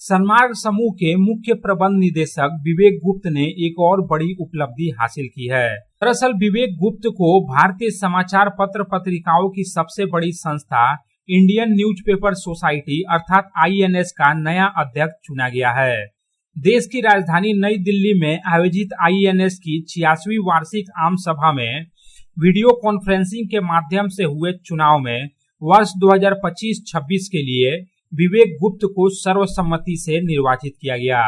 सनमार्ग समूह के मुख्य प्रबंध निदेशक विवेक गुप्त ने एक और बड़ी उपलब्धि हासिल की है। दरअसल विवेक गुप्त को भारतीय समाचार पत्र पत्रिकाओं की सबसे बड़ी संस्था इंडियन न्यूज़पेपर सोसाइटी अर्थात INS का नया अध्यक्ष चुना गया है। देश की राजधानी नई दिल्ली में आयोजित INS की 86वीं वार्षिक आम सभा में वीडियो कॉन्फ्रेंसिंग के माध्यम से हुए चुनाव में वर्ष 2025-26 के लिए विवेक गुप्त को सर्वसम्मति से निर्वाचित किया गया।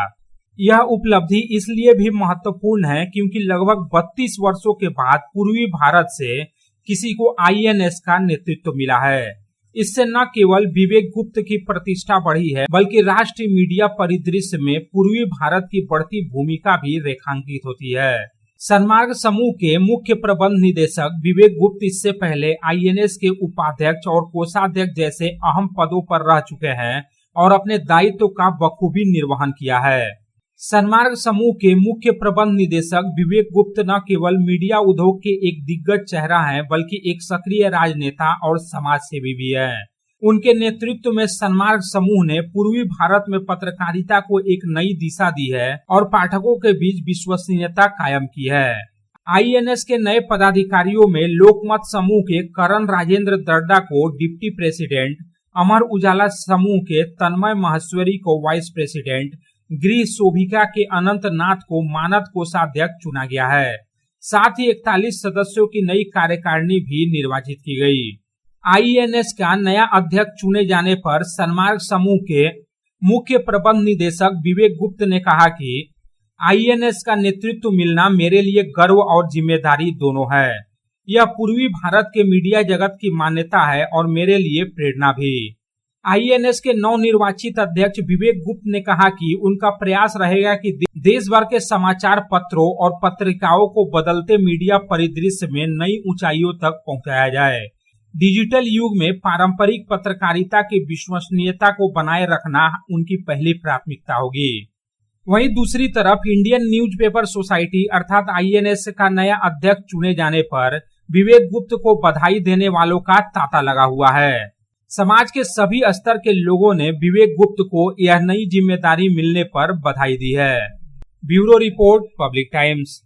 यह उपलब्धि इसलिए भी महत्वपूर्ण है क्योंकि लगभग 32 वर्षों के बाद पूर्वी भारत से किसी को INS का नेतृत्व मिला है। इससे न केवल विवेक गुप्त की प्रतिष्ठा बढ़ी है बल्कि राष्ट्रीय मीडिया परिदृश्य में पूर्वी भारत की बढ़ती भूमिका भी रेखांकित होती है। सनमार्ग समूह के मुख्य प्रबंध निदेशक विवेक गुप्त इससे पहले INS के उपाध्यक्ष और कोषाध्यक्ष जैसे अहम पदों पर रह चुके हैं और अपने दायित्व का बखूबी निर्वहन किया है। सनमार्ग समूह के मुख्य प्रबंध निदेशक विवेक गुप्त न केवल मीडिया उद्योग के एक दिग्गज चेहरा हैं बल्कि एक सक्रिय राजनेता और समाज सेवी भी है। उनके नेतृत्व में सनमार्ग समूह ने पूर्वी भारत में पत्रकारिता को एक नई दिशा दी है और पाठकों के बीच विश्वसनीयता कायम की है। INS के नए पदाधिकारियों में लोकमत समूह के करण राजेंद्र दर्डा को डिप्टी प्रेसिडेंट, अमर उजाला समूह के तन्मय माहेश्वरी को वाइस प्रेसिडेंट, गृह शोभिका के अनंत नाथ को मानद कोषाध्यक्ष चुना गया है। साथ ही 41 सदस्यों की नई कार्यकारिणी भी निर्वाचित की गई। INS का नया अध्यक्ष चुने जाने पर सनमार्ग समूह के मुख्य प्रबंध निदेशक विवेक गुप्त ने कहा कि INS का नेतृत्व मिलना मेरे लिए गर्व और जिम्मेदारी दोनों है। यह पूर्वी भारत के मीडिया जगत की मान्यता है और मेरे लिए प्रेरणा भी। INS के नवनिर्वाचित अध्यक्ष विवेक गुप्त ने कहा कि उनका प्रयास रहेगा कि देश भर के समाचार पत्रों और पत्रिकाओं को बदलते मीडिया परिदृश्य में नई ऊंचाइयों तक पहुंचाया जाए। डिजिटल युग में पारंपरिक पत्रकारिता की विश्वसनीयता को बनाए रखना उनकी पहली प्राथमिकता होगी। वहीं दूसरी तरफ इंडियन न्यूज़पेपर सोसाइटी अर्थात INS का नया अध्यक्ष चुने जाने पर विवेक गुप्त को बधाई देने वालों का तांता लगा हुआ है। समाज के सभी स्तर के लोगों ने विवेक गुप्त को यह नई जिम्मेदारी मिलने पर बधाई दी है। Bureau report, Public Times.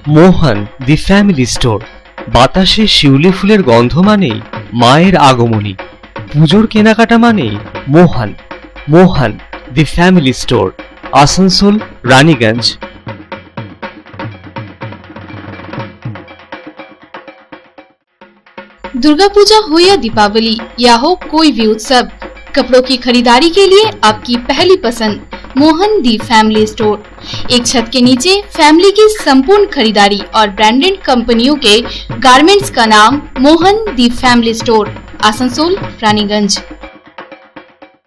Mohan the family store. বাতাসে শিউলি ফুলের গন্ধ মানেই মায়ের আগমনী, পুজোর কেনাকাটা মানেই Mohan. Mohan the family store, Asansol, Raniganj. Durga Puja हो या दीपावली या हो कोई भी उत्सव, कपड़ों की खरीदारी के लिए आपकी पहली पसंद मोहन दी फैमिली स्टोर। एक छत के नीचे फैमिली की संपूर्ण खरीदारी और ब्रांडेड कंपनियों के गारमेंट्स का नाम Mohan the family store, Asansol, Raniganj.